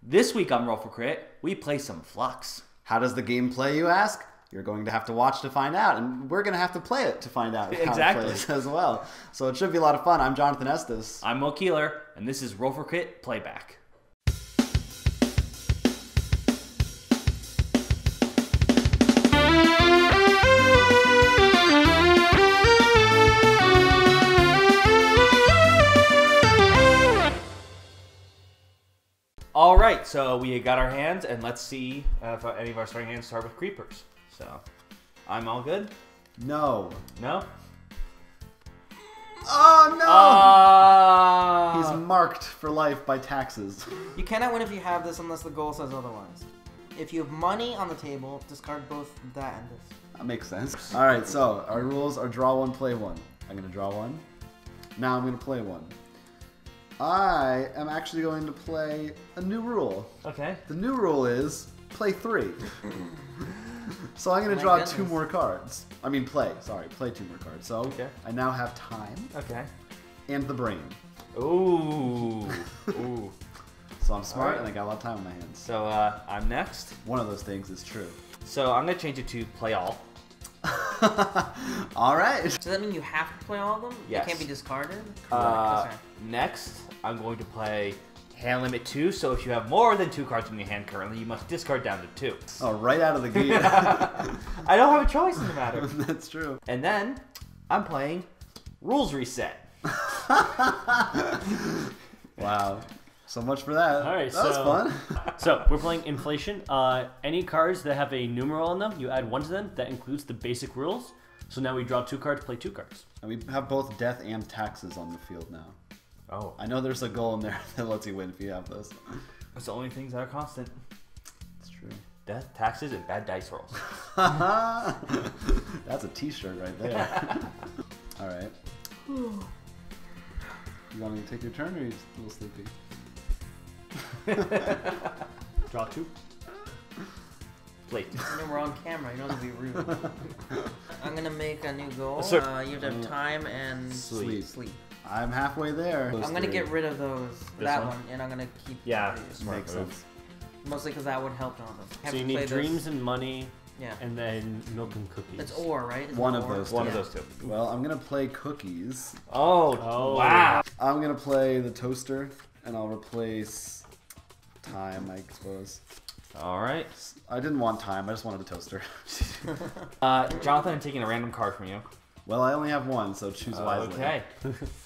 This week on Roll for Crit, we play some Fluxx. How does the game play, you ask? You're going to have to watch to find out, and we're going to have to play it to find out how Exactly. it plays as well. So it should be a lot of fun. I'm Jonathan Estes. I'm Mo Keeler, and this is Roll for Crit Playback. All right, so we got our hands, and let's see if any of our starting hands start with creepers. So, I'm all good? No. No? Oh, no! He's marked for life by taxes. You cannot win if you have this unless the goal says otherwise. If you have money on the table, discard both that and this. That makes sense. All right, so our rules are draw one, play one. I'm going to draw one. Now I'm going to play one. I am actually going to play a new rule. Okay. The new rule is play three. So I'm going to draw two more cards. I mean play two more cards. So okay. I now have time. Okay. And the brain. Ooh. Ooh. So I'm smart right. and I got a lot of time on my hands. So I'm next. One of those things is true. So I'm going to change it to play all. All right. Does that mean you have to play all of them? Yes. They can't be discarded? Next, I'm going to play hand limit 2. So if you have more than 2 cards in your hand currently, you must discard down to 2. Oh, right out of the gate. I don't have a choice in the matter. That's true. And then I'm playing rules reset. Wow. So much for that. All right, that was fun. So we're playing inflation. Any cards that have a numeral on them, you add 1 to them. That includes the basic rules. So now we draw 2 cards, play 2 cards. And we have both death and taxes on the field now. Oh. I know there's a goal in there that lets you win if you have those. That's the only things that are constant. It's true. Death, taxes, and bad dice rolls. That's a t-shirt right there. All right. You want me to take your turn, or are you a little sleepy? Draw 2. Play. You know, we're on camera. You don't have to be rude. I'm going to make a new goal. Sir. You have to have time and Sleep. sleep. I'm halfway there. I'm going to get rid of those. That one? one. And I'm going to keep these. Makes sense. Mostly because that would help Jonathan. So you need dreams and money, yeah. and then milk and cookies. It's or, right? It's One or. of those. One of those 2. Well, I'm going to play cookies. Oh, wow. I'm going to play the toaster, and I'll replace time, I suppose. All right. I didn't want time. I just wanted a toaster. Jonathan, I'm taking a random card from you. Well, I only have one, so choose wisely. Okay.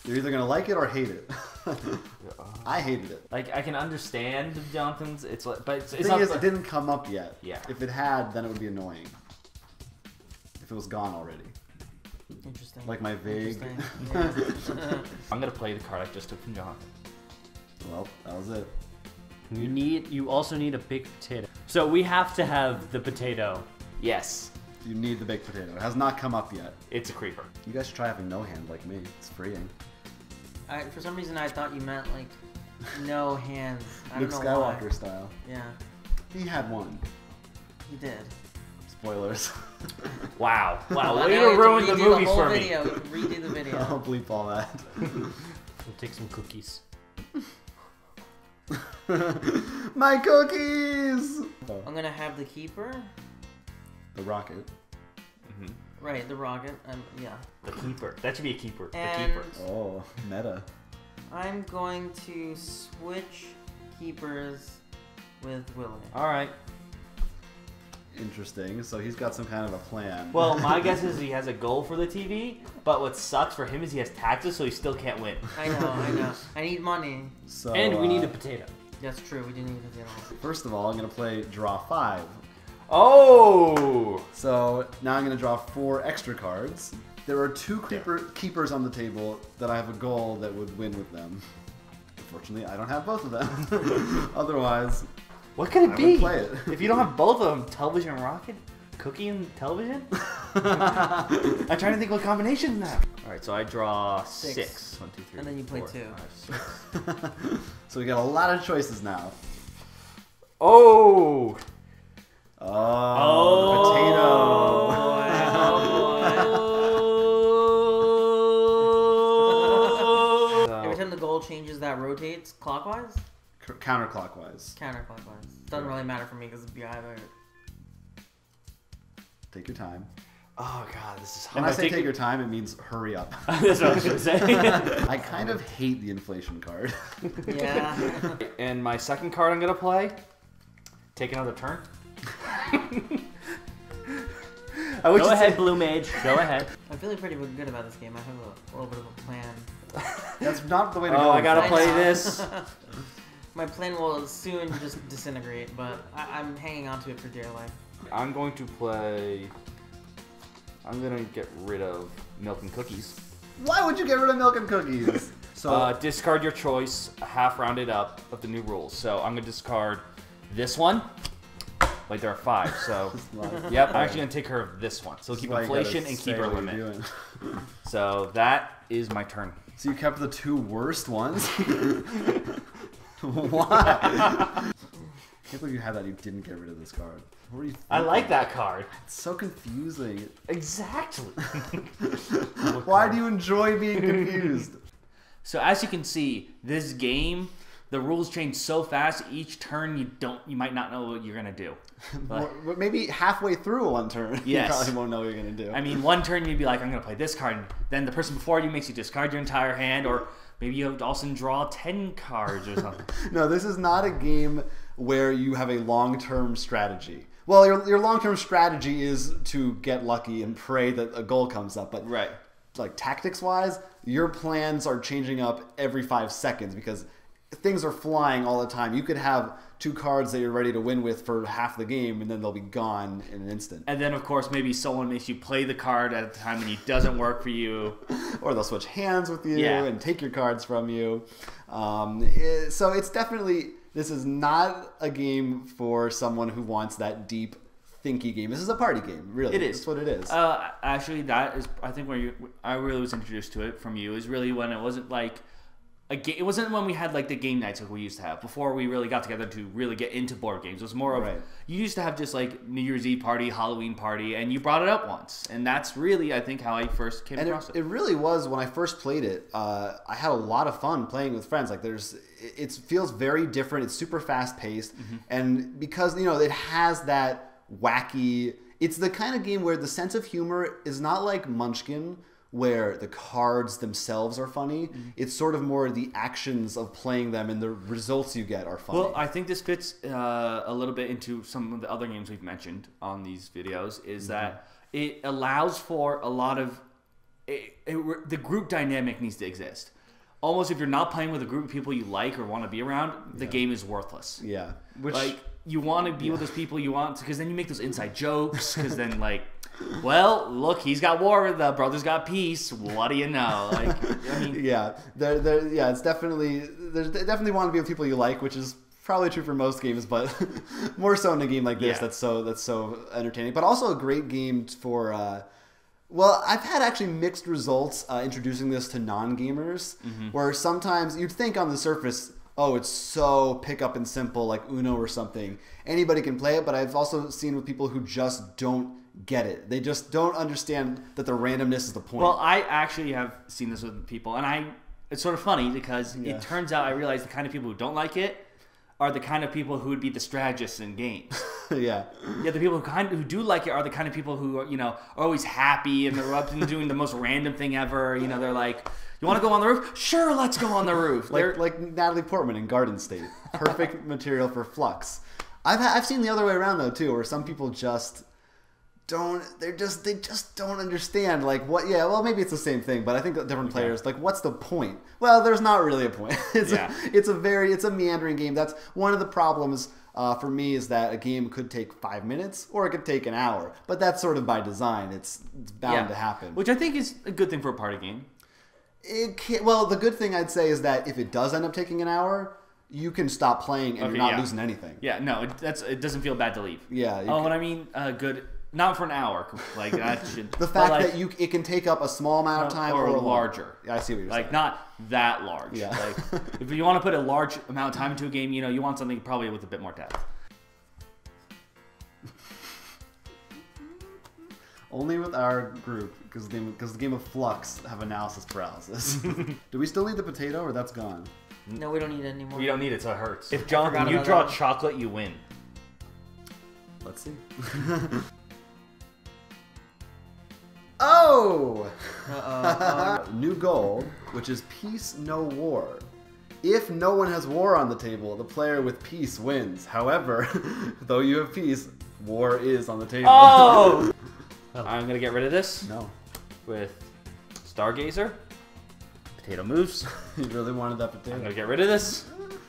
You're either going to like it or hate it. I hated it. Like, I can understand Jonathan's, it's like, but it's The thing not is, the- it didn't come up yet. Yeah. If it had, then it would be annoying. If it was gone already. Interesting. Like my vague. Interesting. Yeah. I'm going to play the card I just took from Jonathan. Well, that was it. You also need a big potato. So we have to have the potato. Yes. You need the baked potato. It has not come up yet. It's a creeper. You guys should try having no hand like me. It's freeing. For some reason, I thought you meant, like, no hands. I Luke don't know Skywalker why. style. Yeah, He had one. you did. Spoilers. Wow. Wow. Well, Way now to we have ruin the redo movies whole for me. video. Redo the video. I'll bleep all that. We'll take some cookies. My cookies! I'm gonna have the keeper. The rocket. Right, the rocket. Yeah. The keeper. That should be a keeper. And the keeper. Oh, meta. I'm going to switch keepers with Willie. All right. Interesting. So he's got some kind of a plan. Well, my guess is he has a goal for the TV, but what sucks for him is he has taxes, so he still can't win. I know. I need money. So, And we need a potato. That's true. We do need to do First of all, I'm going to play draw 5. Oh! So now I'm going to draw 4 extra cards. There are 2 keepers on the table that I have a goal that would win with them. Unfortunately, I don't have both of them. Otherwise, What could it I be? would play it. If you don't have both of them, television and rocket? Cookie and television? I'm trying to think what combination now. Alright, so I draw 6. 1, 2, 3. And then you play 4, 2. 5, 6. So we got a lot of choices now. Oh! Oh, potato. Every time the goal changes, that rotates clockwise? Counterclockwise. Counterclockwise. Doesn't really matter for me because it'd be either. Take your time. Oh god, this is When hard. I say take your time, it means hurry up. That's what I was gonna say. I kind of hate the inflation card. Yeah. And my second card I'm gonna play. Take another turn. Go ahead, Blue Mage. Go ahead. I'm feeling pretty good about this game. I have a little bit of a plan. That's not the way to Oh, go. I gotta I play know. this. My plan will soon just disintegrate, but I'm hanging on to it for dear life. I'm going to play. I'm gonna get rid of milk and cookies. Why would you get rid of milk and cookies? So Discard your choice, half rounded up of the new rules. So I'm gonna discard this one. Wait, there are 5, so yep. I'm actually gonna take care of this one. So this is keep why you gotta inflation and keep say our what you're limit. doing. So that is my turn. So you kept the 2 worst ones? Why? I can't believe you had that. You didn't get rid of this card. What were you I thinking? like that card. It's so confusing. Exactly. Why do you enjoy being confused? So as you can see, this game, the rules change so fast. Each turn, you might not know what you're gonna do. But, Well, maybe halfway through one turn, you Yes. probably won't know what you're gonna do. I mean, one turn you'd be like, I'm gonna play this card. And then the person before you makes you discard your entire hand, or maybe you all of a sudden draw 10 cards or something. No, this is not a game where you have a long-term strategy. Well, your long-term strategy is to get lucky and pray that a goal comes up. But Right. like tactics-wise, your plans are changing up every 5 seconds because things are flying all the time. You could have 2 cards that you're ready to win with for half the game, and then they'll be gone in an instant. And then, of course, maybe someone makes you play the card at a time when it doesn't work for you. Or they'll switch hands with you Yeah. and take your cards from you. So it's definitely, this is not a game for someone who wants that deep, thinky game. This is a party game, really. It is. That's what it is. Actually, that is, I think, where I really was introduced to it from you is really when it wasn't like a game. It wasn't when we had like the game nights like we used to have before we really got together to really get into board games. It was more of Right. you used to have just like New Year's Eve party, Halloween party, and you brought it up once, and that's really I think how I first came And across it really was, when I first played it, I had a lot of fun playing with friends. Like it feels very different. It's super fast paced. And because, it has that wacky, it's the kind of game where the sense of humor is not like Munchkin, where the cards themselves are funny. It's sort of more the actions of playing them and the results you get are funny. Well, I think this fits a little bit into some of the other games we've mentioned on these videos, is that it allows for a lot of... the group dynamic needs to exist. Almost if you're not playing with a group of people you like or want to be around, the game is worthless. Yeah. Which, Like, you want to be with those people you want, because then you make those inside jokes, because then, like... Well, look, he's got war, the brother's got peace. What do you know? Like, I mean, yeah, it's definitely, they definitely want to be with people you like, which is probably true for most games, but more so in a game like this Yeah. that's so entertaining. But also a great game for. Well, I've had actually mixed results introducing this to non-gamers, where sometimes you'd think on the surface, oh, it's so pick up and simple, like Uno or something. Anybody can play it, but I've also seen with people who just don't get it. They just don't understand that the randomness is the point. well, I actually have seen this with people, and it's sort of funny because Yeah. it turns out I realize the kind of people who don't like it are the kind of people who would be the strategists in games. Yeah. Yeah, the people who do like it are the kind of people who are always happy and they're up and doing the most random thing ever. They're like, "You want to go on the roof? Sure, let's go on the roof." Like Natalie Portman in Garden State. Perfect material for Fluxx. I've seen the other way around though too, where some people just don't. They just don't understand. Like what? Yeah. Well, maybe it's the same thing, but I think that different players like, what's the point? Well, there's not really a point. It's a meandering game. That's one of the problems. For me, is that a game could take 5 minutes or it could take an hour, but that's sort of by design. It's bound to happen. Which I think is a good thing for a party game. Well, the good thing I'd say is that if it does end up taking an hour, you can stop playing and you're not losing anything. Yeah, no, it doesn't feel bad to leave. Yeah. And I mean, good, not for an hour. Like that should. The fact that it can take up a small amount of time or or larger. Yeah, I see what you're Like saying. not that large. Yeah. Like if you want to put a large amount of time into a game, you want something probably with a bit more depth. Only with our group, because the game of Fluxx have analysis paralysis. Do we still need the potato, or that's gone? No, we don't need it anymore. We don't need it, so it hurts. If Jonathan, forgot you about draw that. chocolate, you win. Let's see. Oh! New goal, which is peace, no war. If no one has war on the table, the player with peace wins. However, though you have peace, war is on the table. Oh! I'm gonna get rid of this No. with Stargazer. Potato moves. You really wanted that I'm potato. gonna get rid of this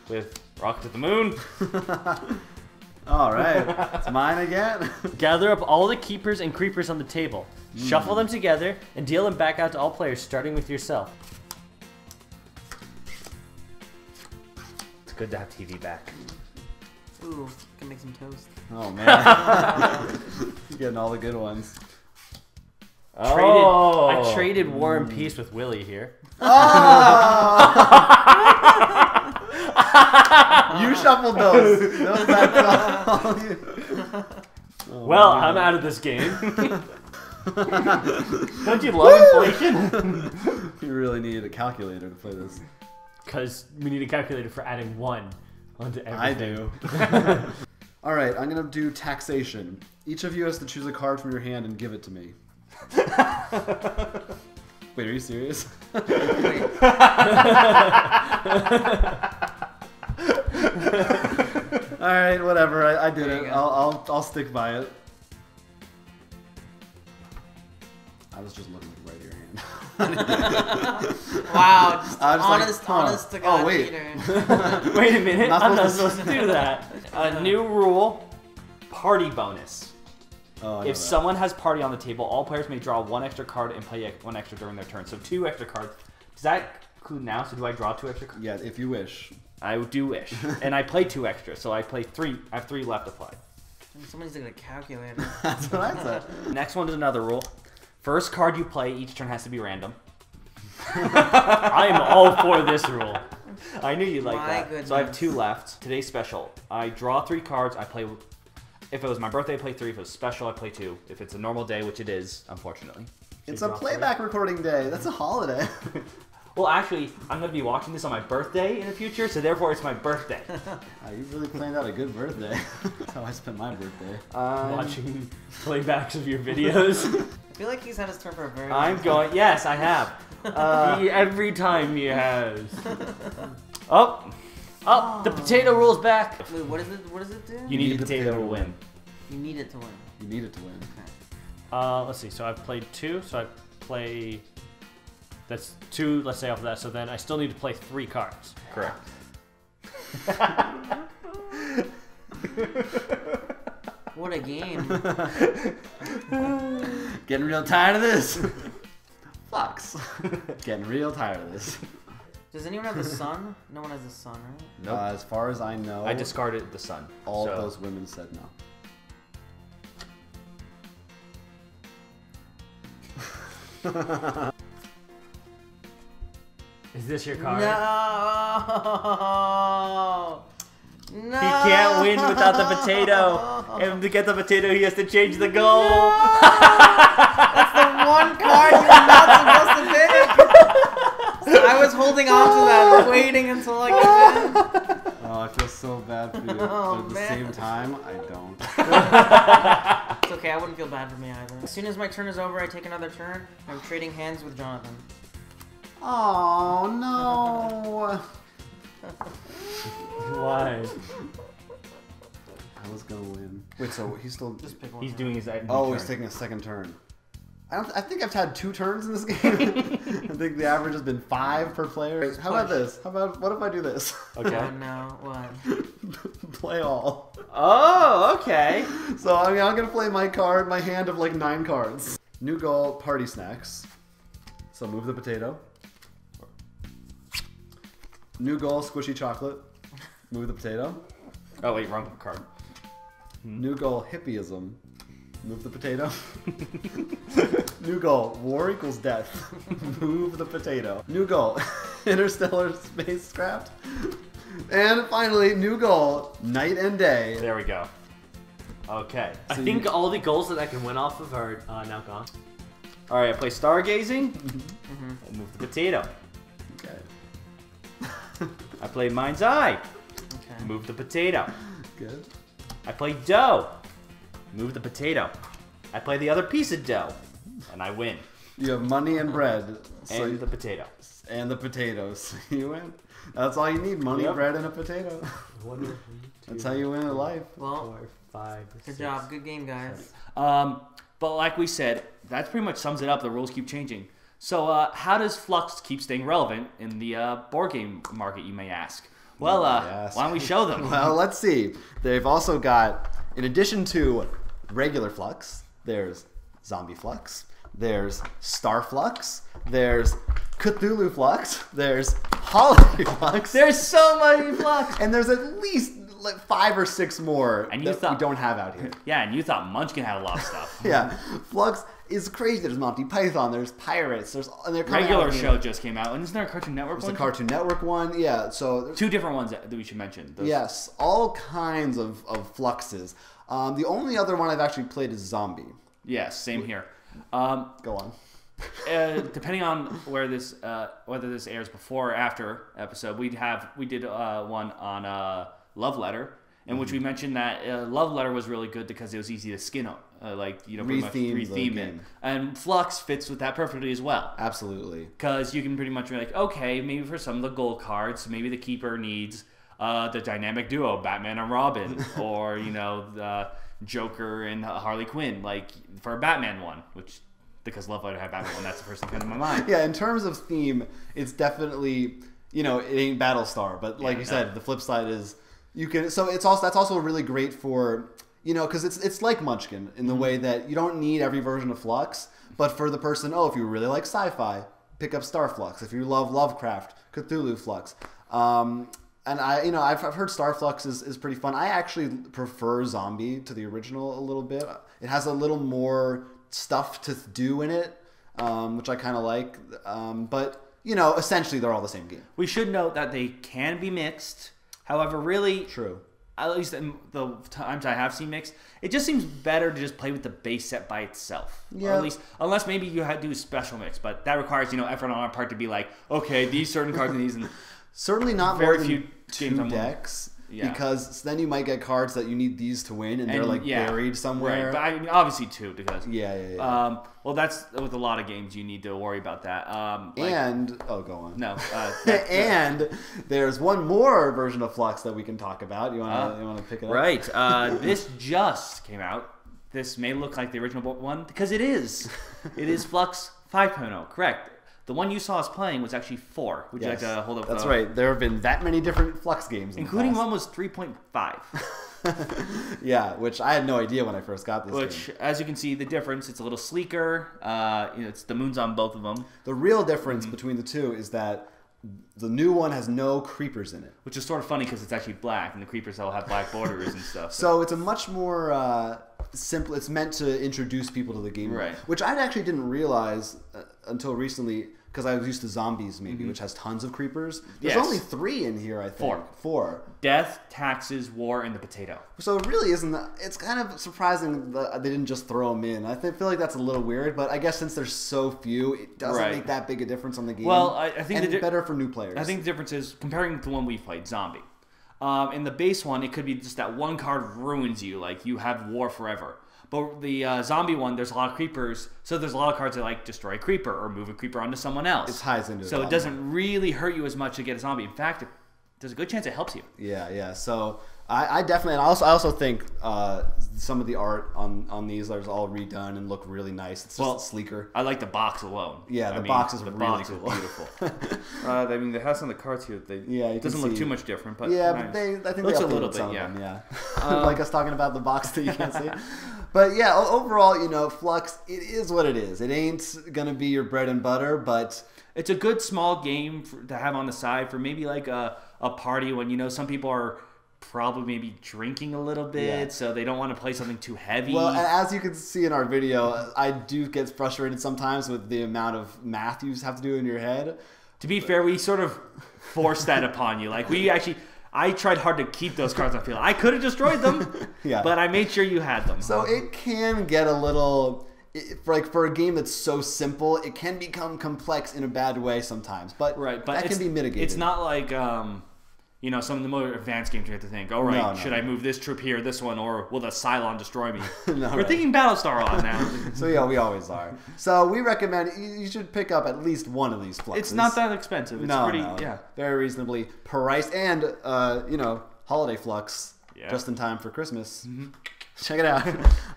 with Rocket to the Moon. Alright, it's mine again. Gather up all the keepers and creepers on the table. Shuffle them together and deal them back out to all players, starting with yourself. It's good to have TV back. Ooh, can make some toast. Oh man. You're getting all the good ones. I traded War and Peace with Willie here. You shuffled those. That's all you. Oh, Well, man. I'm out of this game. Don't you love inflation? You really need a calculator to play this. Because we need a calculator for adding 1 onto everything. I do. Alright, I'm gonna do taxation. Each of you has to choose a card from your hand and give it to me. Wait, are you serious? Alright, whatever. I did There it. you go. I'll stick by it. I was just looking right at your hand. Wow, just I was like, honest, huh. honest to God, Oh, wait. Peter. Wait a minute, Not I'm not supposed supposed to do that. A new rule, party bonus. Oh, I know If that. someone has party on the table, all players may draw 1 extra card and play 1 extra during their turn. So 2 extra cards. Does that include now? So do I draw 2 extra cards? Yeah, if you wish. I do wish. And I play 2 extra, so I play 3. I have 3 left to play. Someone's gonna calculate it. That's what I said. Next one is another rule. First card you play each turn has to be random. I'm all for this rule. I knew you'd like My that. goodness. So I have 2 left. Today's special. I draw 3 cards. I play. If it was my birthday, I play 3. If it was special, I play 2. If it's a normal day, which it is, unfortunately. It's a playback recording day. That's a holiday. Well, actually, I'm going to be watching this on my birthday in the future, so therefore it's my birthday. You really planned out a good birthday. That's how I spent my birthday. Watching playbacks of your videos. I feel like he's had his turn for a very I'm long going. Yes, I have. Every time he has. Oh, the potato rule's back. time. Wait, what is it? What does it do? You need a potato to win. You need it to win. You need it to win. Let's see. So I've played 2. So I play. That's 2. Let's say off of that. So then I still need to play 3 cards. Correct. What a game. Getting real tired of this. Fluxx. Getting real tired of this. Does anyone have the sun? No one has the sun, right? Nope. As far as I know, I discarded the sun. all so- of those women said no. Is this your card? No. No. He can't win without the potato. And to get the potato, he has to change the goal. That's the one card you're not supposed to pick. So I was holding on to that, waiting until I could win. Oh, I feel so bad for you. Oh, but at the man. same time, I don't. It's okay, I wouldn't feel bad for me either. As soon as my turn is over, I take another turn. I'm trading hands with Jonathan. Oh, no. Why? I was going to win. Wait, so he's still... Just pick one. He's doing his. Oh, he's taking a second turn. I think I've had 2 turns in this game. I think the average has been 5 per player. How about this? What if I do this? Okay. Oh no, what? Play all. Oh, okay. So I'm gonna play my hand of like 9 cards. New goal, party snacks. So move the potato. New goal, squishy chocolate. Move the potato. Oh wait, wrong card. New goal, hippieism. Move the potato. New goal, war equals death. Move the potato. New goal, interstellar spacecraft. And finally, new goal, night and day. There we go. Okay. I think all the goals that I can win off of are now gone. All right, I play stargazing. And move the potato. Okay. I play Mind's Eye. Okay. Move the potato. Good. I play dough. Move the potato. I play the other piece of dough. And I win. You have money and bread. So And the potato. and the potatoes. You win. That's all you need. Money, Yep. bread, and a potato. 1, 2, That's how you win in life. Well, 4, 5, good 6. job. Good game, guys. But like we said, that pretty much sums it up. The rules keep changing. So how does Fluxx keep staying relevant in the board game market, you may ask? Well, Yes. why don't we show them? Well, let's see. They've also got, in addition to regular Fluxx, there's Zombie Fluxx, there's Star Fluxx, there's Cthulhu Fluxx, there's Holiday Fluxx, There's so many Fluxx. and there's at least like 5 or 6 more And you that we thought- don't have out here. Yeah, and you thought Munchkin had a lot of stuff. Yeah, Fluxx is crazy. There's Monty Python, there's Pirates, and they're coming Regular out show just came out, and isn't there a Cartoon Network There's one? the Cartoon Network one, yeah. So 2 different ones that we should mention. Those- yes, all kinds of Fluxes. The only other one I've actually played is Zombie. Yes, same here. Go on. Depending on where this whether this airs before or after episode, we did one on Love Letter, in which we mentioned that Love Letter was really good because it was easy to skin up, pretty much Retheme the retheme it, game. and Fluxx fits with that perfectly as well. Absolutely. Because you can pretty much be like, okay, maybe for some of the gold cards, maybe the keeper needs the dynamic duo, Batman and Robin, or the Joker and Harley Quinn, like for a Batman one, which because Love Letter had Batman one, that's the first thing that comes to my mind. Yeah, in terms of theme, it's definitely it ain't Battlestar, but like you said, the flip side is you can. So that's also really great for because it's like Munchkin in the way that you don't need every version of Fluxx, but for the person, if you really like sci-fi, pick up Star Fluxx. If you love Lovecraft, Cthulhu Fluxx. And I've heard Star Fluxx is pretty fun. I actually prefer Zombie to the original a little bit. It has a little more stuff to do in it, which I kind of like. But essentially they're all the same game. We should note that they can be mixed. However, really, True. at least in the times I have seen mixed, it just seems better to just play with the base set by itself. Or Yeah. at least, unless maybe you had to do a special mix, but that requires effort on our part to be like, okay, these certain cards and these, and Certainly not Very more than few games 2 I'm willing- decks. Yeah. Because then you might get cards that you need these to win, and they're like buried somewhere. Right, but I mean, obviously 2 because Yeah. well, that's with a lot of games you need to worry about that. Go on. No, And there's one more version of Fluxx that we can talk about. You want to pick it up? right. This just came out. This may look like the original one because it is. It is Fluxx 5.0. Correct. The one you saw us playing was actually 4. Would you like to hold up? That's right. There have been that many different Fluxx games, Including one was 3.5. Yeah, which I had no idea when I first got this Which, game. as you can see, the difference, it's a little sleeker. It's the moon's on both of them, The real difference between the two is that the new one has no creepers in it. which is sort of funny because it's actually black, and the creepers all have black borders and stuff. So it's a much more simple. It's meant to introduce people to the game, Right. Which I actually didn't realize until recently, because I was used to Zombies, maybe, which has tons of creepers. There's Yes. only 3 in here, I think. 4. Death, taxes, war, and the potato. So it really isn't. It's kind of surprising that they didn't just throw them in. I feel like that's a little weird, but I guess since there's so few, it doesn't Right. make that big a difference on the game. Well, I think and better for new players. I think the difference is comparing to the one we've played, Zombie. In the base one, it could be just that one card ruins you, like you have war forever. But the zombie one, there's a lot of creepers, so there's a lot of cards that like destroy a creeper or move a creeper onto someone else. It ties into it so a it lot doesn't really hurt you as much to get a zombie. In fact, there's a good chance it helps you. Yeah. So I definitely, and I also think some of the art on these are all redone and look really nice. It's just sleeker. I like the box alone. Yeah, the box is the really box cool. is beautiful. I mean, the house on the cards here, Yeah, you it doesn't can look see. too much different, but Yeah, nice. but I think Looks they a little updated some bit, of them, yeah. Like us talking about the box that you can't see. But yeah, overall, Fluxx, it is what it is. It ain't gonna be your bread and butter, but It's a good small game to have on the side for maybe like a party when some people are probably maybe drinking a little bit, so they don't want to play something too heavy. well, and as you can see in our video, I do get frustrated sometimes with the amount of math you have to do in your head. To be fair, we sort of forced that upon you. Like I tried hard to keep those cards on field. I could have destroyed them, but I made sure you had them. So it can get a little, for a game that's so simple, it can become complex in a bad way sometimes. But but that can be mitigated. It's not like You know, some of the more advanced games you have to think, all right, No, no, should I move this troop here, this one, or will the Cylon destroy me? No, We're right. thinking Battlestar on now. So yeah, we always are. So we recommend you should pick up at least one of these Fluxes. It's not that expensive. It's no, pretty, no, yeah. very reasonably priced, and you know, holiday Fluxx Yeah. just in time for Christmas. Check it out.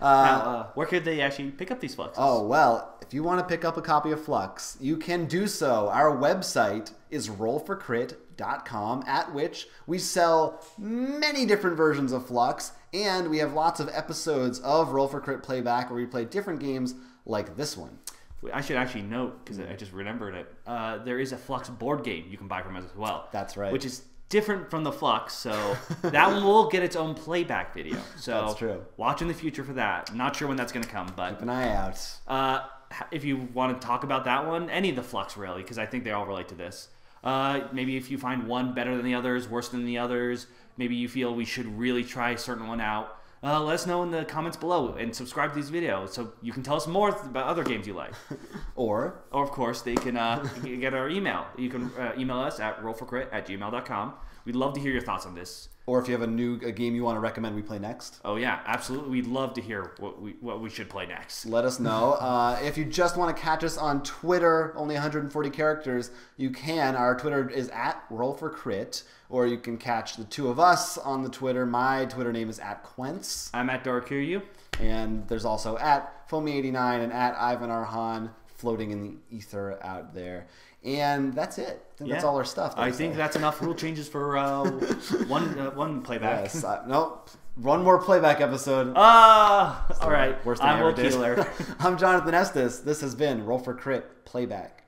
Now, where could they actually pick up these Fluxes? Oh, well, if you want to pick up a copy of Fluxx, you can do so. Our website is rollforcrit.com, at which we sell many different versions of Fluxx, and we have lots of episodes of Roll for Crit Playback where we play different games like this one. I should actually note, because I just remembered it, there is a Fluxx board game you can buy from us as well. That's right. Which is different from the Fluxx, so that one will get its own playback video. So That's true. Watch in the future for that. Not sure when that's going to come, but Keep an eye out. if you want to talk about that one, any of the Fluxx really, because I think they all relate to this. Maybe if you find one better than the others, worse than the others, maybe you feel we should really try a certain one out, let us know in the comments below and subscribe to these videos so you can tell us more about other games you like. Or Of course, they can get our email. You can email us at rollforcrit@gmail.com. We'd love to hear your thoughts on this. or if you have a game you want to recommend we play next, Oh yeah, absolutely. We'd love to hear what we should play next. let us know. If you just want to catch us on Twitter, only 140 characters, you can. Our Twitter is at rollforcrit, or you can catch the two of us on the Twitter. My Twitter name is at Quentz, I'm at Dorakiryu. and there's also at Foamy89 and at Ivan Arhan floating in the ether out there. And that's it. I think that's all our stuff. I think that's enough rule changes for one playback. Yes. Nope. One more playback episode. All right. Worst thing I'm I Will ever did. Keeler. I'm Jonathan Estes. This has been Roll for Crit Playback.